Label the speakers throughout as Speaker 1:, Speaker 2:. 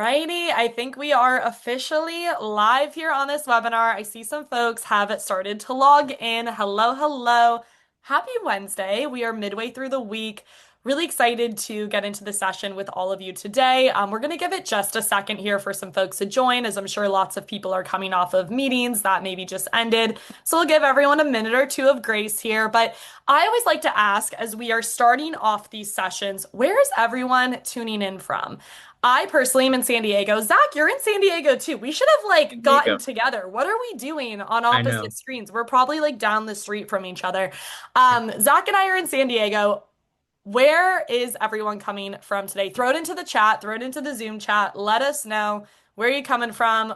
Speaker 1: righty, I think we are officially live here on this webinar. I see some folks have started to log in. Hello, hello. Happy Wednesday. We are midway through the week. Really excited to get into the session with all of you today. We're going to give it just a second here for some folks to join, as I'm sure lots of people are coming off of meetings that maybe just ended. So we'll give everyone a minute or two of grace here. But I always like to ask, as we are starting off these sessions, where is everyone tuning in from? I personally am in San Diego. Zach, you're in San Diego too. We should have like
Speaker 2: There you
Speaker 1: gotten
Speaker 2: go.
Speaker 1: together. What are we doing on
Speaker 2: I
Speaker 1: opposite
Speaker 2: know.
Speaker 1: screens? We're probably like down the street from each other. Zach and I are in San Diego. Where is everyone coming from today? Throw it into the chat, throw it into the Zoom chat. Let us know where are you coming from.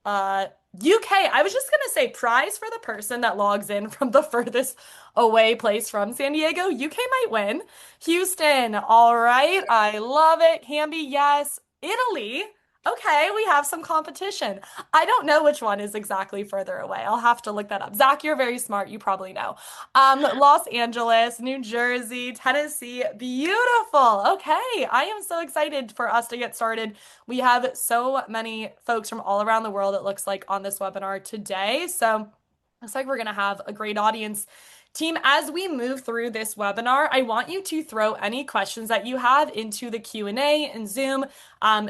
Speaker 1: Uh, UK. I was just gonna say prize for the person that logs in from the furthest away place from San Diego. UK might win. Houston. All right. I love it. Canby, yes. Italy. Okay, we have some competition. I don't know which one is exactly further away. I'll have to look that up. Zach, you're very smart. You probably know. Los Angeles, New Jersey, Tennessee. Beautiful. Okay, I am so excited for us to get started. We have so many folks from all around the world, it looks like, on this webinar today. So looks like we're going to have a great audience. Team, as we move through this webinar, I want you to throw any questions that you have into the Q&A in Zoom.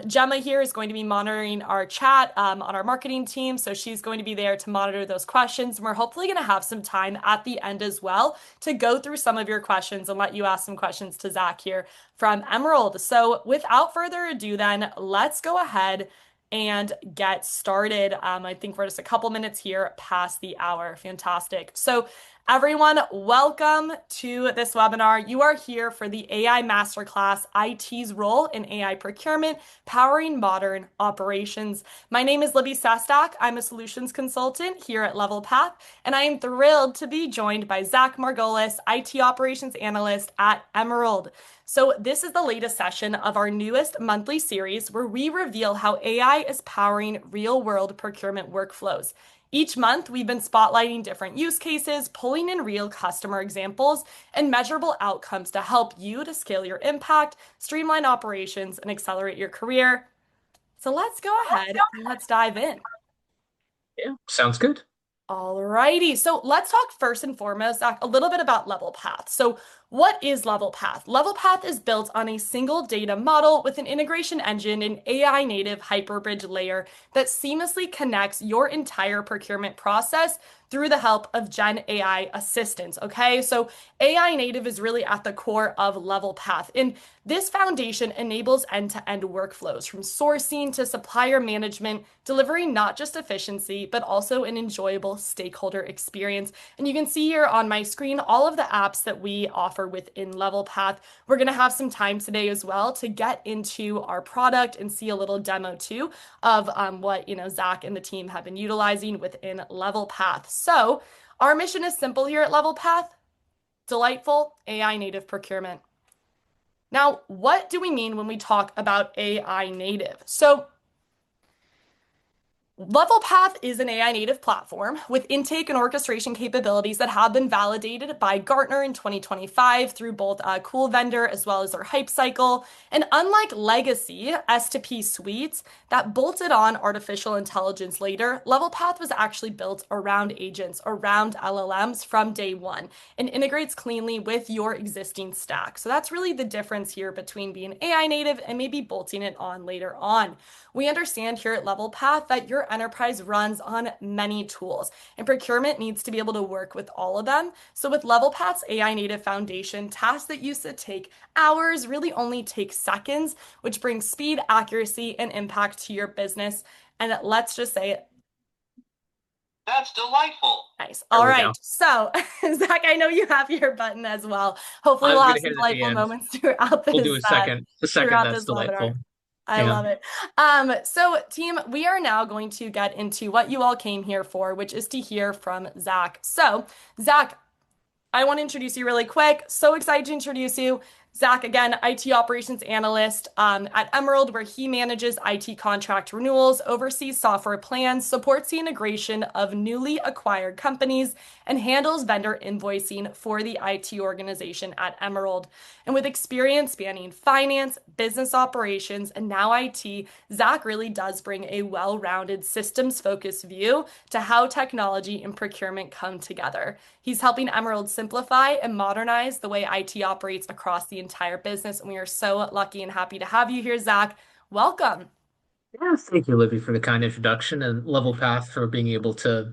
Speaker 1: Gemma here is going to be monitoring our chat on our marketing team, so she's going to be there to monitor those questions. And we're hopefully going to have some time at the end as well to go through some of your questions and let you ask some questions to Zach here from Emerald. So without further ado then, let's go ahead and get started. I think we're just a couple minutes here past the hour. Fantastic. So everyone, welcome to this webinar. You are here for the AI Masterclass, IT's role in AI procurement, powering modern operations. My name is Libby Sestak. I'm a solutions consultant here at Level Path, and I am thrilled to be joined by Zach Margolis, IT operations analyst at Emerald. So this is the latest session of our newest monthly series where we reveal how AI is powering real-world procurement workflows. Each month, we've been spotlighting different use cases, pulling in real customer examples, and measurable outcomes to help you to scale your impact, streamline operations, and accelerate your career. So let's go ahead and let's dive in.
Speaker 2: Yeah, sounds good.
Speaker 1: Alrighty, so let's talk first and foremost, Zach, a little bit about Level Path. So what is Level Path? Level Path is built on a single data model with an integration engine and AI native hyperbridge layer that seamlessly connects your entire procurement process through the help of Gen AI assistants. Okay, so AI native is really at the core of Level Path. And this foundation enables end-to-end workflows from sourcing to supplier management, delivering not just efficiency, but also an enjoyable stakeholder experience. And you can see here on my screen all of the apps that we offer within Level Path. We're going to have some time today as well to get into our product and see a little demo too of what Zach and the team have been utilizing within Level Path. So our mission is simple here at Level Path: delightful AI native procurement. Now, what do we mean when we talk about AI native? So Level Path is an AI native platform with intake and orchestration capabilities that have been validated by Gartner in 2025 through both a Cool Vendor as well as their Hype Cycle. And unlike legacy S2P suites that bolted on artificial intelligence later, Level Path was actually built around agents, around LLMs from day one, and integrates cleanly with your existing stack. So that's really the difference here between being AI native and maybe bolting it on later on. We understand here at Level Path that your enterprise runs on many tools, and procurement needs to be able to work with all of them. So with Level Path's AI native foundation, tasks that used to take hours really only take seconds, which brings speed, accuracy, and impact to your business. And let's just say it.
Speaker 2: That's delightful.
Speaker 1: Nice.
Speaker 2: There
Speaker 1: All
Speaker 2: we
Speaker 1: right.
Speaker 2: go.
Speaker 1: So, Zach, I know you have your button as well. Hopefully,
Speaker 2: I
Speaker 1: we'll
Speaker 2: was
Speaker 1: have
Speaker 2: gonna
Speaker 1: some
Speaker 2: hit it at the
Speaker 1: delightful
Speaker 2: end.
Speaker 1: moments throughout
Speaker 2: We'll do a second
Speaker 1: throughout
Speaker 2: that's
Speaker 1: this webinar.
Speaker 2: delightful.
Speaker 1: I
Speaker 2: Yeah.
Speaker 1: love it. So team, we are now going to get into what you all came here for, which is to hear from Zach. So, Zach, I want to introduce you really quick. So excited to introduce you. Zach, again, IT operations analyst at Emerald, where he manages IT contract renewals, oversees software plans, supports the integration of newly acquired companies, and handles vendor invoicing for the IT organization at Emerald. And with experience spanning finance, business operations, and now IT, Zach really does bring a well-rounded systems-focused view to how technology and procurement come together. He's helping Emerald simplify and modernize the way IT operates across the entire business. And we are so lucky and happy to have you here, Zach. Welcome.
Speaker 2: Yes, thank you, Libby, for the kind introduction and Level Path for being able to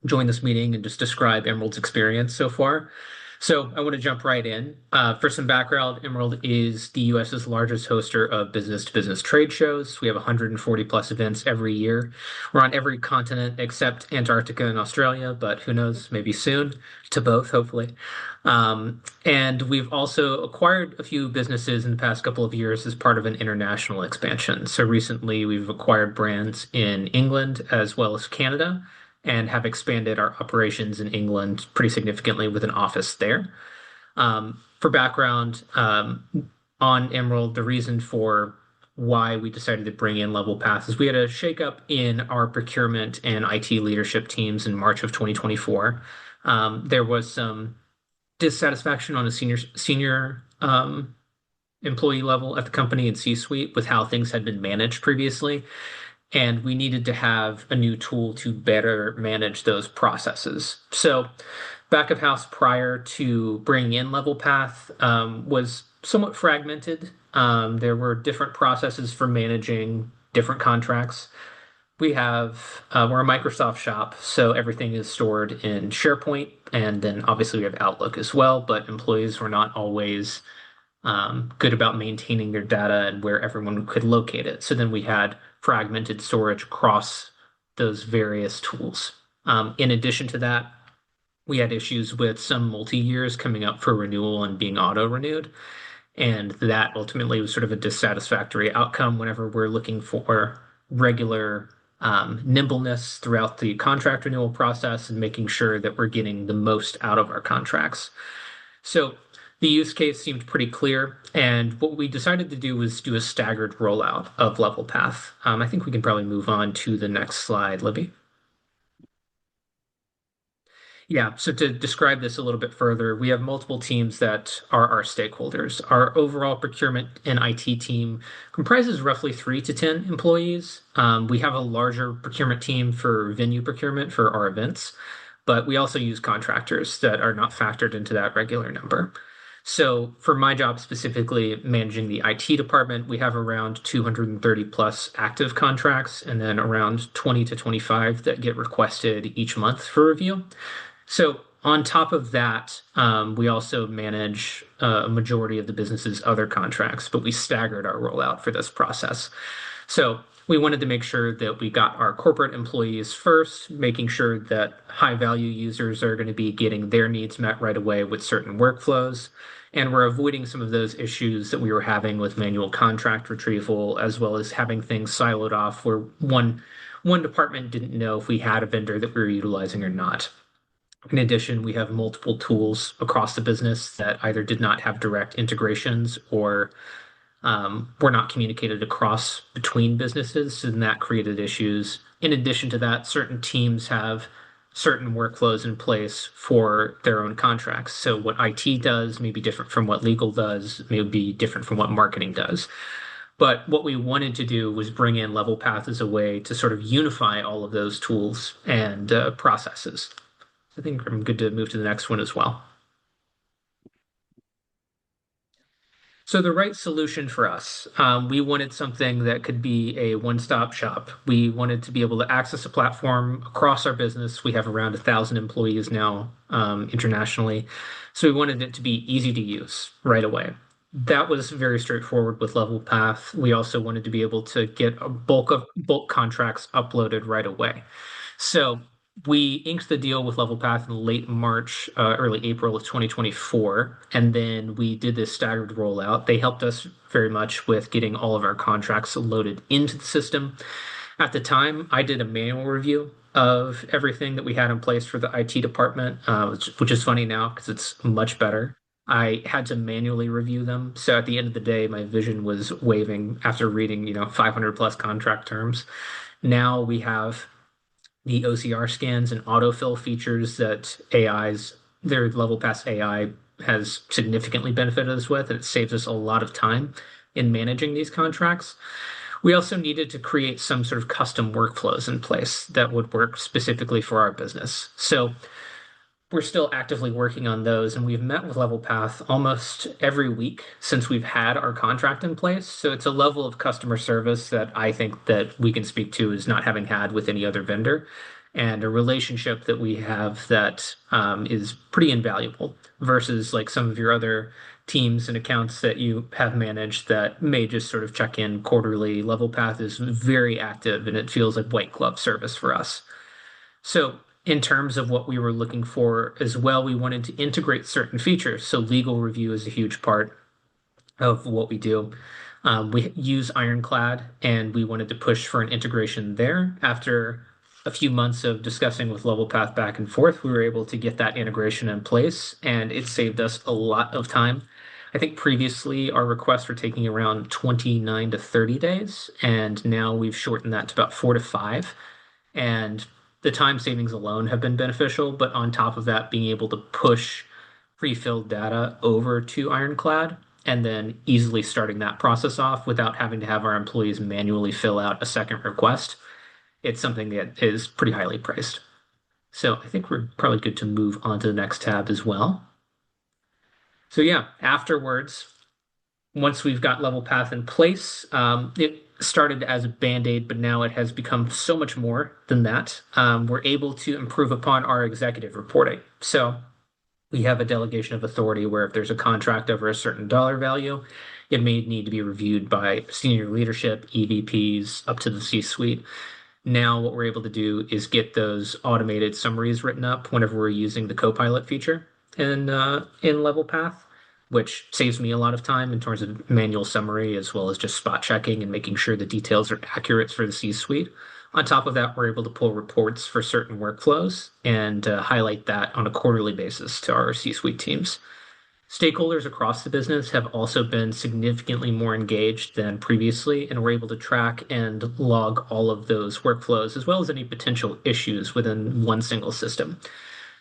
Speaker 2: join this meeting and just describe Emerald's experience so far. So I want to jump right in. For some background, Emerald is the US's largest hoster of business-to-business trade shows. We have 140 plus events every year. We're on every continent except Antarctica and Australia, but who knows, maybe soon to both, hopefully. And we've also acquired a few businesses in the past couple of years as part of an international expansion. So recently, we've acquired brands in England as well as Canada and have expanded our operations in England pretty significantly with an office there. For background, on Emerald, the reason for why we decided to bring in Level Path is we had a shakeup in our procurement and IT leadership teams in March of 2024. There was some dissatisfaction on a senior employee level at the company and C-suite with how things had been managed previously. And we needed to have a new tool to better manage those processes. So back of house prior to bringing in Level Path was somewhat fragmented. There were different processes for managing different contracts. We're a Microsoft shop, so everything is stored in SharePoint, and then obviously we have Outlook as well, but employees were not always good about maintaining their data and where everyone could locate it. So then we had fragmented storage across those various tools. In addition to that, we had issues with some multi-years coming up for renewal and being auto-renewed. And that ultimately was sort of a dissatisfactory outcome whenever we're looking for regular nimbleness throughout the contract renewal process and making sure that we're getting the most out of our contracts. So the use case seemed pretty clear, and what we decided to do was do a staggered rollout of Level Path. I think we can probably move on to the next slide, Libby. Yeah, so to describe this a little bit further, we have multiple teams that are our stakeholders. Our overall procurement and IT team comprises roughly 3 to 10 employees. We have a larger procurement team for venue procurement for our events, but we also use contractors that are not factored into that regular number. So for my job specifically, managing the IT department, we have around 230 plus active contracts and then around 20 to 25 that get requested each month for review. So on top of that, we also manage a majority of the business's other contracts, but we staggered our rollout for this process. So we wanted to make sure that we got our corporate employees first, making sure that high value users are going to be getting their needs met right away with certain workflows. And we're avoiding some of those issues that we were having with manual contract retrieval, as well as having things siloed off where one department didn't know if we had a vendor that we were utilizing or not. In addition, we have multiple tools across the business that either did not have direct integrations or were not communicated across between businesses, and that created issues. In addition to that, certain teams have certain workflows in place for their own contracts. So what IT does may be different from what legal does, may be different from what marketing does. But what we wanted to do was bring in Level Path as a way to sort of unify all of those tools and processes. I think I'm good to move to the next one as well. So the right solution for us, we wanted something that could be a one-stop shop. We wanted to be able to access a platform across our business. We have around 1,000 employees now internationally. So we wanted it to be easy to use right away. That was very straightforward with Level Path. We also wanted to be able to get a bulk contracts uploaded right away. So we inked the deal with Level Path in late March, early April of 2024, and then we did this staggered rollout. They helped us very much with getting all of our contracts loaded into the system. At the time, I did a manual review of everything that we had in place for the IT department, which is funny now because it's much better. I had to manually review them. So at the end of the day, my vision was waving after reading, 500 plus contract terms. Now we have the OCR scans and autofill features that their level pass AI has significantly benefited us with, and it saves us a lot of time in managing these contracts. We also needed to create some sort of custom workflows in place that would work specifically for our business. So we're still actively working on those, and we've met with LevelPath almost every week since we've had our contract in place. So it's a level of customer service that I think that we can speak to as not having had with any other vendor, and a relationship that we have that is pretty invaluable versus like some of your other teams and accounts that you have managed that may just sort of check in quarterly. LevelPath is very active, and it feels like white glove service for us. So, in terms of what we were looking for as well, we wanted to integrate certain features. So, legal review is a huge part of what we do. We use Ironclad, and we wanted to push for an integration there. After a few months of discussing with LevelPath back and forth, we were able to get that integration in place, and it saved us a lot of time. I think previously our requests were taking around 29 to 30 days, and now we've shortened that to about 4 to 5. And the time savings alone have been beneficial, but on top of that, being able to push pre-filled data over to Ironclad and then easily starting that process off without having to have our employees manually fill out a second request, it's something that is pretty highly priced. So I think we're probably good to move on to the next tab as well. So yeah, afterwards, once we've got level path in place, it started as a band-aid, but now it has become so much more than that. We're able to improve upon our executive reporting. So we have a delegation of authority where if there's a contract over a certain dollar value, it may need to be reviewed by senior leadership, EVPs, up to the C-suite. Now, what we're able to do is get those automated summaries written up whenever we're using the Copilot feature in Level Path, which saves me a lot of time in terms of manual summary as well as just spot checking and making sure the details are accurate for the C-suite. On top of that, we're able to pull reports for certain workflows and highlight that on a quarterly basis to our C-suite teams. Stakeholders across the business have also been significantly more engaged than previously, and we're able to track and log all of those workflows as well as any potential issues within one single system.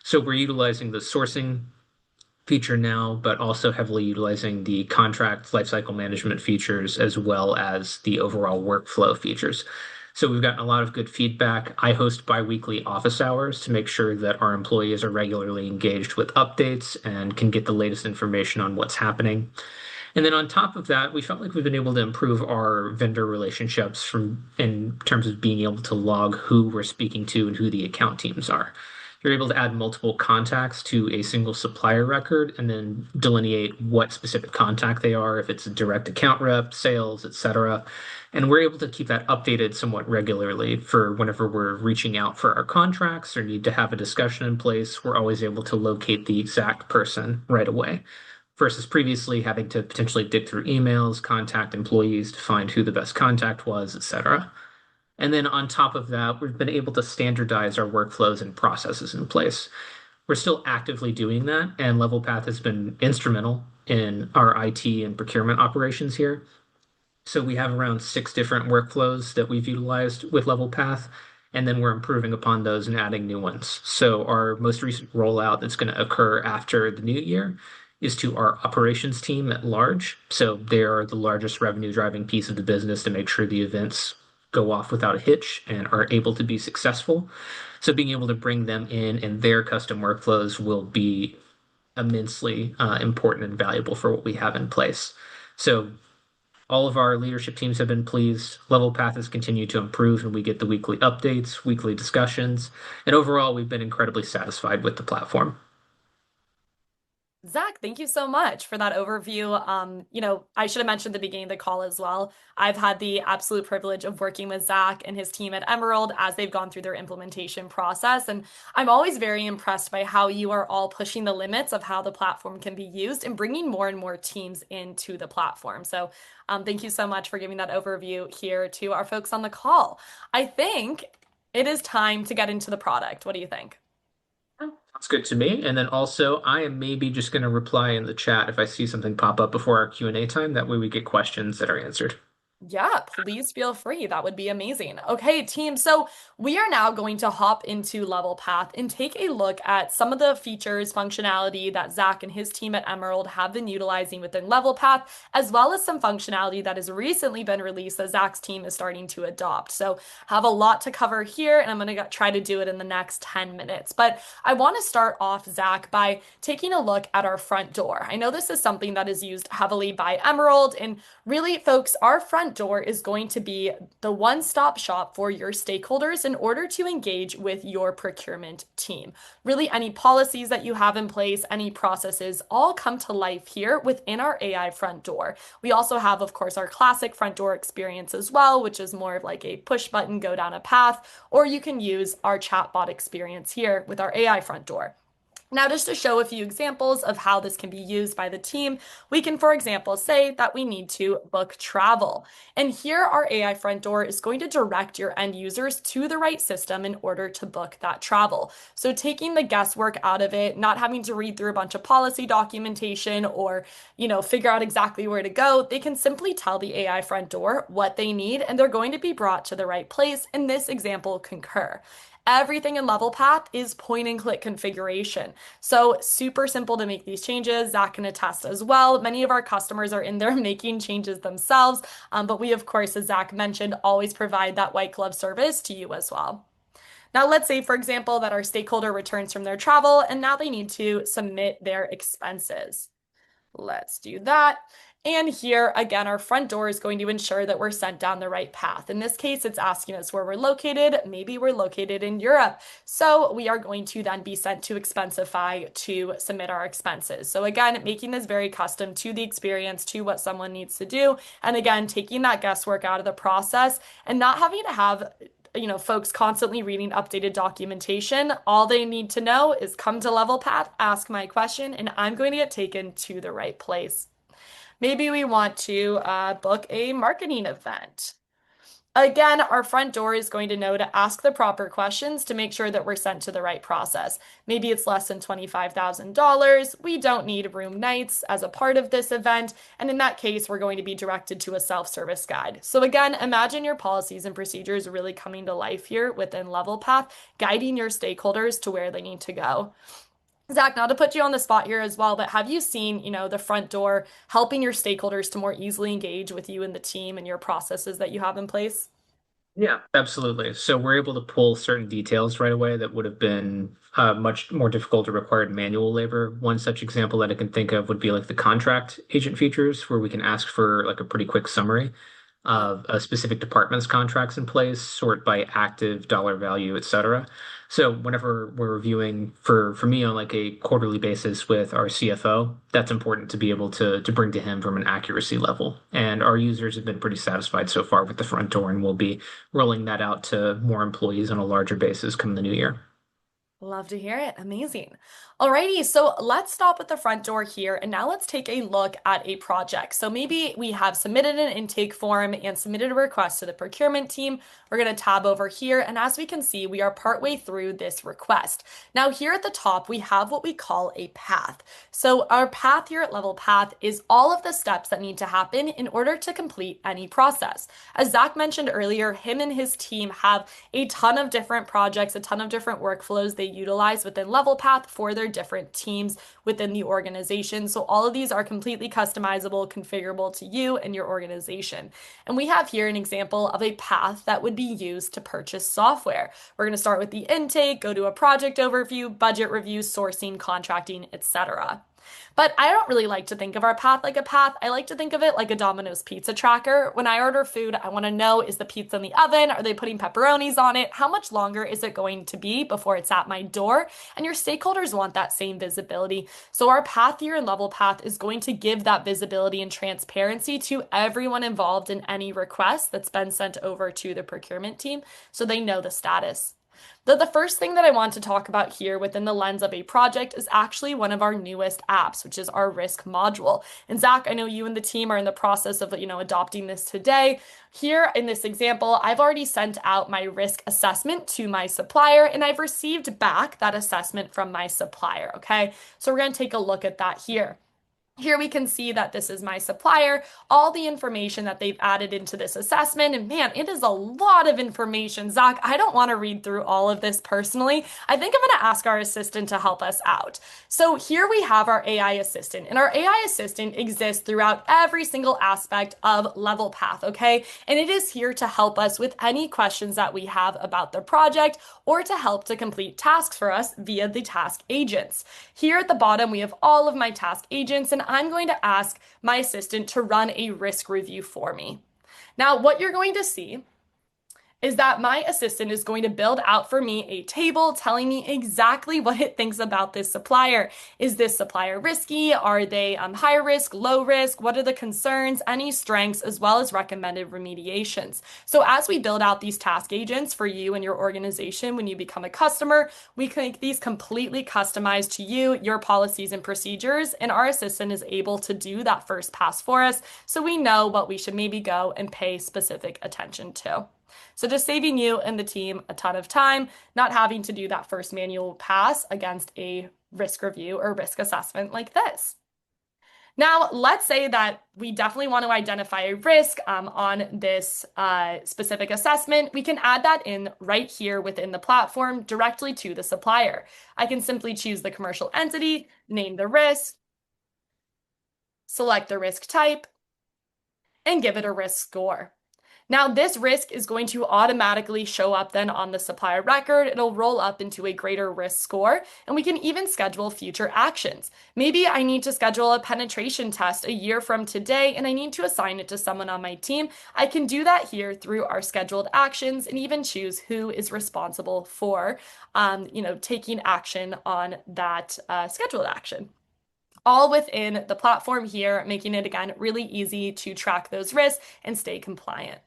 Speaker 2: So we're utilizing the sourcing feature now, but also heavily utilizing the contract lifecycle management features as well as the overall workflow features. So we've gotten a lot of good feedback. I host biweekly office hours to make sure that our employees are regularly engaged with updates and can get the latest information on what's happening. And then on top of that, we felt like we've been able to improve our vendor relationships in terms of being able to log who we're speaking to and who the account teams are. You're able to add multiple contacts to a single supplier record and then delineate what specific contact they are, if it's a direct account rep, sales, etc. And we're able to keep that updated somewhat regularly for whenever we're reaching out for our contracts or need to have a discussion in place. We're always able to locate the exact person right away versus previously having to potentially dig through emails, contact employees to find who the best contact was, etc. And then on top of that, we've been able to standardize our workflows and processes in place. We're still actively doing that, and LevelPath has been instrumental in our IT and procurement operations here. So we have around 6 different workflows that we've utilized with LevelPath, and then we're improving upon those and adding new ones. So our most recent rollout that's going to occur after the new year is to our operations team at large. So they are the largest revenue driving piece of the business to make sure the events go off without a hitch and are able to be successful. So being able to bring them in and their custom workflows will be immensely important and valuable for what we have in place. So all of our leadership teams have been pleased. Level Path has continued to improve, and we get the weekly updates, weekly discussions, and overall, we've been incredibly satisfied with the platform.
Speaker 1: Zach, thank you so much for that overview. I should have mentioned at the beginning of the call as well. I've had the absolute privilege of working with Zach and his team at Emerald as they've gone through their implementation process. And I'm always very impressed by how you are all pushing the limits of how the platform can be used and bringing more and more teams into the platform. So thank you so much for giving that overview here to our folks on the call. I think it is time to get into the product. What do you think?
Speaker 2: Sounds good to me. And then also, I am maybe just going to reply in the chat if I see something pop up before our Q&A time. That way we get questions that are answered.
Speaker 1: Yeah, please feel free. That would be amazing. Okay, team. So we are now going to hop into Level Path and take a look at some of the features, functionality that Zach and his team at Emerald have been utilizing within Level Path, as well as some functionality that has recently been released that Zach's team is starting to adopt. So have a lot to cover here, and I'm going to try to do it in the next 10 minutes. But I want to start off, Zach, by taking a look at our front door. I know this is something that is used heavily by Emerald, and really, folks, our front door is going to be the one-stop shop for your stakeholders in order to engage with your procurement team. Really, any policies that you have in place, any processes, all come to life here within our AI front door. We also have, of course, our classic front door experience as well, which is more of like a push button, go down a path, or you can use our chatbot experience here with our AI front door. Now, just to show a few examples of how this can be used by the team, we can, for example, say that we need to book travel. And here our AI front door is going to direct your end users to the right system in order to book that travel. So taking the guesswork out of it, not having to read through a bunch of policy documentation or, figure out exactly where to go, they can simply tell the AI front door what they need and they're going to be brought to the right place. In this example, Concur. Everything in Level Path is point and click configuration. So super simple to make these changes. Zach can attest as well. Many of our customers are in there making changes themselves. But we, of course, as Zach mentioned, always provide that white glove service to you as well. Now, let's say, for example, that our stakeholder returns from their travel and now they need to submit their expenses. Let's do that. And here, again, our front door is going to ensure that we're sent down the right path. In this case, it's asking us where we're located. Maybe we're located in Europe. So we are going to then be sent to Expensify to submit our expenses. So again, making this very custom to the experience, to what someone needs to do. And again, taking that guesswork out of the process and not having to have folks constantly reading updated documentation. All they need to know is come to Level Path, ask my question, and I'm going to get taken to the right place. Maybe we want to book a marketing event. Again, our front door is going to know to ask the proper questions to make sure that we're sent to the right process. Maybe it's less than $25,000. We don't need room nights as a part of this event. And in that case, we're going to be directed to a self-service guide. So again, imagine your policies and procedures really coming to life here within Level Path, guiding your stakeholders to where they need to go. Zach, not to put you on the spot here as well, but have you seen, the front door helping your stakeholders to more easily engage with you and the team and your processes that you have in place?
Speaker 2: Yeah, absolutely. So we're able to pull certain details right away that would have been much more difficult or required manual labor. One such example that I can think of would be like the contract agent features, where we can ask for like a pretty quick summary of a specific department's contracts in place, sort by active dollar value, etc. So whenever we're reviewing for me on like a quarterly basis with our CFO, that's important to be able to bring to him from an accuracy level. And our users have been pretty satisfied so far with the front door, and we'll be rolling that out to more employees on a larger basis come the new year.
Speaker 1: Love to hear it. Amazing. Alrighty, so let's stop at the front door here and now let's take a look at a project. So maybe we have submitted an intake form and submitted a request to the procurement team. We're going to tab over here, and as we can see, we are partway through this request. Now here at the top, we have what we call a path. So our path here at Level Path is all of the steps that need to happen in order to complete any process. As Zach mentioned earlier, him and his team have a ton of different projects, a ton of different workflows they utilize within Level Path for their different teams within the organization. So all of these are completely customizable, configurable to you and your organization. And we have here an example of a path that would be used to purchase software. We're going to start with the intake, go to a project overview, budget review, sourcing, contracting, etc. But I don't really like to think of our path like a path. I like to think of it like a Domino's pizza tracker. When I order food, I want to know, is the pizza in the oven? Are they putting pepperonis on it? How much longer is it going to be before it's at my door? And your stakeholders want that same visibility. So our path here in Level Path is going to give that visibility and transparency to everyone involved in any request that's been sent over to the procurement team so they know the status. The first thing that I want to talk about here within the lens of a project is actually one of our newest apps, which is our risk module. And Zach, I know you and the team are in the process of, adopting this today. Here in this example, I've already sent out my risk assessment to my supplier and I've received back that assessment from my supplier. Okay. So we're going to take a look at that here. Here we can see that this is my supplier, all the information that they've added into this assessment. And man, it is a lot of information. Zach, I don't want to read through all of this personally. I think I'm going to ask our assistant to help us out. So here we have our AI assistant, and our AI assistant exists throughout every single aspect of Level Path, okay? And it is here to help us with any questions that we have about the project or to help to complete tasks for us via the task agents. Here at the bottom, we have all of my task agents, and I'm going to ask my assistant to run a risk review for me. Now, what you're going to see is that my assistant is going to build out for me a table telling me exactly what it thinks about this supplier. Is this supplier risky? Are they high risk, low risk? What are the concerns, any strengths, as well as recommended remediations? So as we build out these task agents for you and your organization when you become a customer, we can make these completely customized to you, your policies and procedures, and our assistant is able to do that first pass for us so we know what we should maybe go and pay specific attention to. So just saving you and the team a ton of time, not having to do that first manual pass against a risk review or risk assessment like this. Now, let's say that we definitely want to identify a risk on this specific assessment. We can add that in right here within the platform directly to the supplier. I can simply choose the commercial entity, name the risk, select the risk type, and give it a risk score. Now, this risk is going to automatically show up then on the supplier record. It'll roll up into a greater risk score, and we can even schedule future actions. Maybe I need to schedule a penetration test a year from today, and I need to assign it to someone on my team. I can do that here through our scheduled actions and even choose who is responsible for, taking action on that scheduled action. All within the platform here, making it again really easy to track those risks and stay compliant.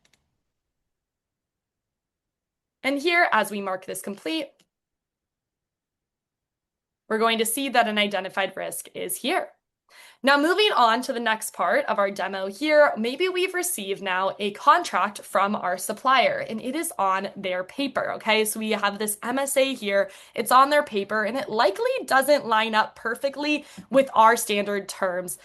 Speaker 1: And here, as we mark this complete, we're going to see that an identified risk is here. Now, moving on to the next part of our demo here, maybe we've received now a contract from our supplier and it is on their paper, okay? So we have this MSA here, it's on their paper, and it likely doesn't line up perfectly with our standard terms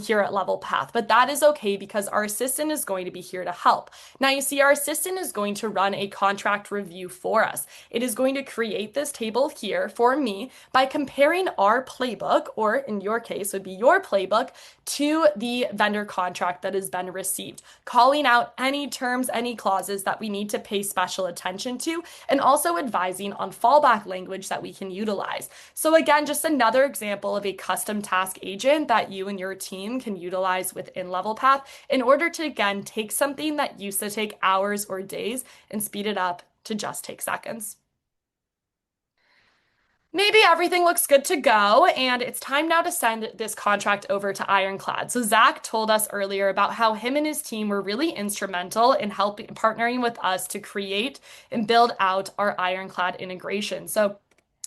Speaker 1: here at Level Path, but that is okay because our assistant is going to be here to help. Now, you see, our assistant is going to run a contract review for us. It is going to create this table here for me by comparing our playbook, or in your case would be your playbook, to the vendor contract that has been received, calling out any terms, any clauses that we need to pay special attention to, and also advising on fallback language that we can utilize. So again, just another example of a custom task agent that you and your team can utilize within Level Path in order to, again, take something that used to take hours or days and speed it up to just take seconds. Maybe everything looks good to go, and it's time now to send this contract over to Ironclad. So Zach told us earlier about how him and his team were really instrumental in helping partnering with us to create and build out our Ironclad integration. So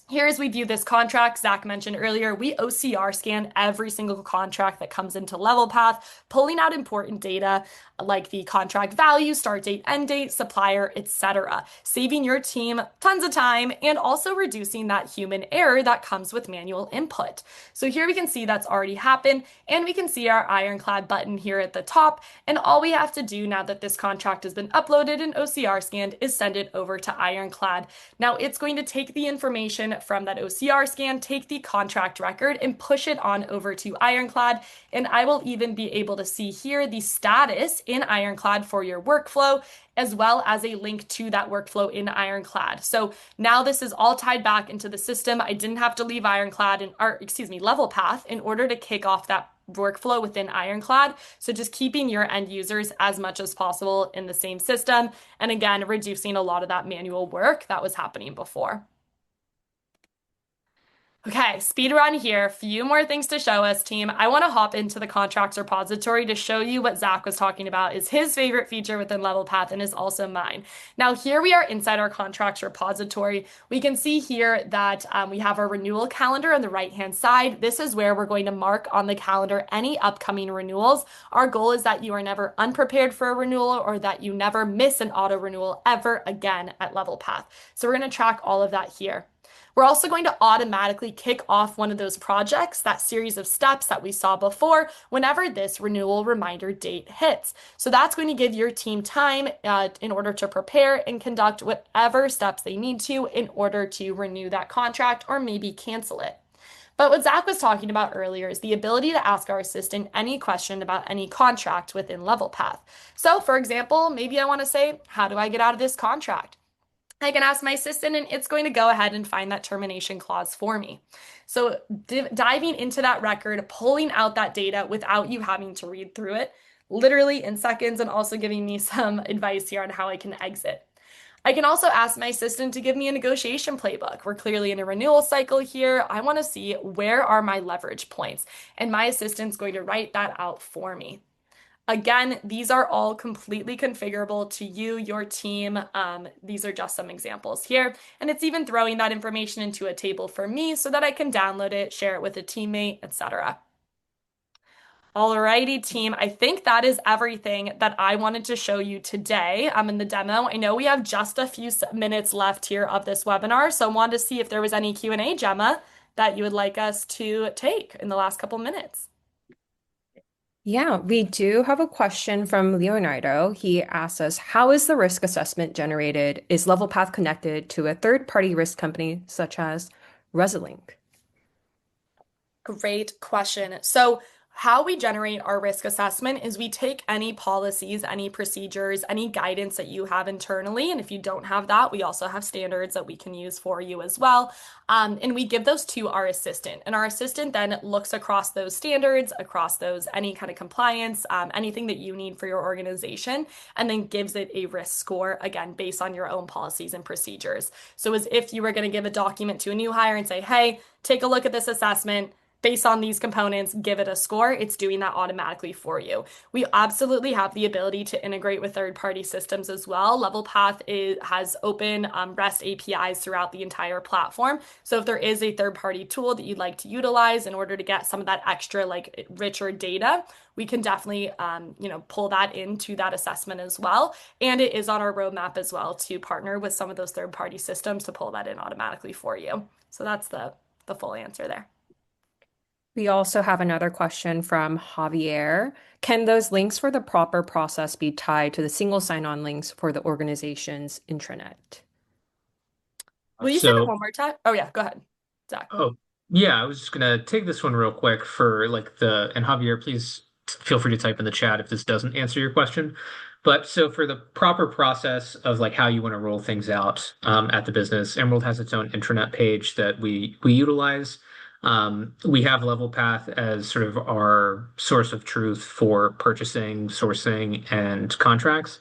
Speaker 1: here, as we view this contract, Zach mentioned earlier, we OCR scan every single contract that comes into Level Path, pulling out important data like the contract value, start date, end date, supplier, etc., saving your team tons of time and also reducing that human error that comes with manual input. So here we can see that's already happened, and we can see our Ironclad button here at the top, and all we have to do now that this contract has been uploaded and OCR scanned is send it over to Ironclad. Now it's going to take the information from that OCR scan, take the contract record, and push it on over to Ironclad, and I will even be able to see here the status in Ironclad for your workflow, as well as a link to that workflow in Ironclad. So now this is all tied back into the system. I didn't have to leave Level Path in order to kick off that workflow within Ironclad. So just keeping your end users as much as possible in the same system. And again, reducing a lot of that manual work that was happening before. Okay, speed run here. Few more things to show us, team. I want to hop into the contracts repository to show you what Zach was talking about is his favorite feature within Level Path and is also mine. Now, here we are inside our contracts repository. We can see here that we have our renewal calendar on the right-hand side. This is where we're going to mark on the calendar any upcoming renewals. Our goal is that you are never unprepared for a renewal or that you never miss an auto renewal ever again at Level Path. So we're going to track all of that here. We're also going to automatically kick off one of those projects, that series of steps that we saw before, whenever this renewal reminder date hits. So that's going to give your team time in order to prepare and conduct whatever steps they need to in order to renew that contract or maybe cancel it. But what Zach was talking about earlier is the ability to ask our assistant any question about any contract within Level Path. So, for example, maybe I want to say, how do I get out of this contract? I can ask my assistant and it's going to go ahead and find that termination clause for me. So diving into that record, pulling out that data without you having to read through it, literally in seconds, and also giving me some advice here on how I can exit. I can also ask my assistant to give me a negotiation playbook. We're clearly in a renewal cycle here. I want to see where are my leverage points, and my assistant's going to write that out for me. Again, these are all completely configurable to you, your team. These are just some examples here. And it's even throwing that information into a table for me so that I can download it, share it with a teammate, etc. Alrighty, team. I think that is everything that I wanted to show you today in the demo. I know we have just a few minutes left here of this webinar, so I wanted to see if there was any Q&A, Gemma, that you would like us to take in the last couple minutes.
Speaker 3: Yeah, we do have a question from Leonardo. He asks us, how is the risk assessment generated? Is LevelPath connected to a third-party risk company such as Resilink?
Speaker 1: Great question. So, how we generate our risk assessment is we take any policies, any procedures, any guidance that you have internally. And if you don't have that, we also have standards that we can use for you as well. And we give those to our assistant. And our assistant then looks across those standards, across those, any kind of compliance, anything that you need for your organization, and then gives it a risk score, again, based on your own policies and procedures. So, as if you were going to give a document to a new hire and say, hey, take a look at this assessment based on these components, give it a score. It's doing that automatically for you. We absolutely have the ability to integrate with third-party systems as well. LevelPath has open REST APIs throughout the entire platform. So if there is a third-party tool that you'd like to utilize in order to get some of that extra, like richer data, we can definitely, pull that into that assessment as well. And it is on our roadmap as well to partner with some of those third-party systems to pull that in automatically for you. So that's the full answer there.
Speaker 3: We also have another question from Javier. Can those links for the proper process be tied to the single sign-on links for the organization's intranet?
Speaker 1: Will you say that one more time? Oh, yeah, go ahead, Zach.
Speaker 2: Oh, yeah, I was just gonna take this one real quick for like and Javier, please feel free to type in the chat if this doesn't answer your question. But so for the proper process of like how you want to roll things out at the business, Emerald has its own intranet page that we utilize. We have LevelPath as sort of our source of truth for purchasing, sourcing, and contracts.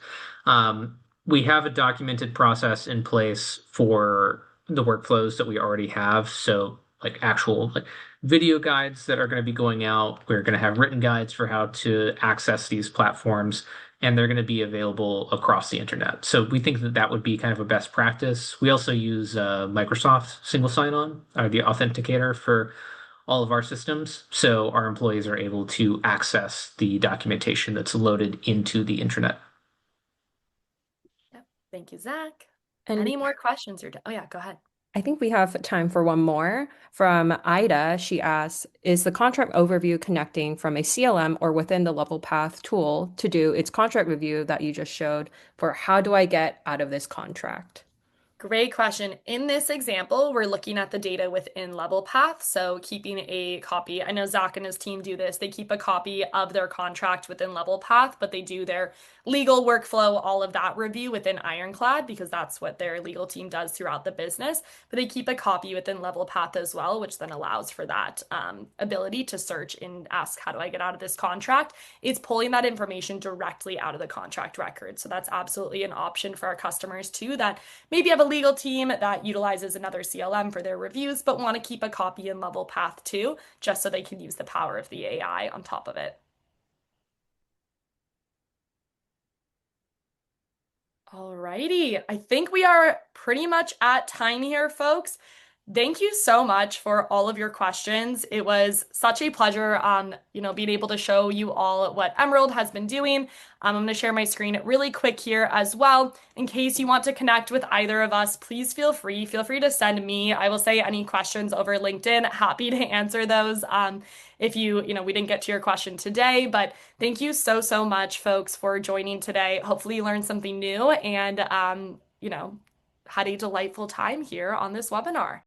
Speaker 2: We have a documented process in place for the workflows that we already have. So like actual like video guides that are going to be going out. We're going to have written guides for how to access these platforms, and they're going to be available across the internet. So we think that that would be kind of a best practice. We also use Microsoft single sign-on, or the authenticator for all of our systems. So our employees are able to access the documentation that's loaded into the intranet.
Speaker 1: Yep. Thank you, Zach.
Speaker 3: And
Speaker 1: any more questions? Oh, yeah, go ahead.
Speaker 3: I think we have time for one more. From Ida, she asks, is the contract overview connecting from a CLM or within the LevelPath tool to do its contract review that you just showed for how do I get out of this contract?
Speaker 1: Great question. In this example, we're looking at the data within LevelPath. So keeping a copy, I know Zach and his team do this. They keep a copy of their contract within LevelPath, but they do their legal workflow, all of that review within Ironclad because that's what their legal team does throughout the business. But they keep a copy within LevelPath as well, which then allows for that ability to search and ask, how do I get out of this contract? It's pulling that information directly out of the contract record. So that's absolutely an option for our customers too that maybe have a legal team that utilizes another CLM for their reviews, but want to keep a copy and level path too, just so they can use the power of the AI on top of it. Alrighty, I think we are pretty much at time here, folks. Thank you so much for all of your questions. It was such a pleasure, being able to show you all what Emerald has been doing. I'm going to share my screen really quick here as well. In case you want to connect with either of us, please feel free. Feel free to send me. I will say any questions over LinkedIn. Happy to answer those. If we didn't get to your question today, but thank you so, so much, folks, for joining today. Hopefully you learned something new and, had a delightful time here on this webinar.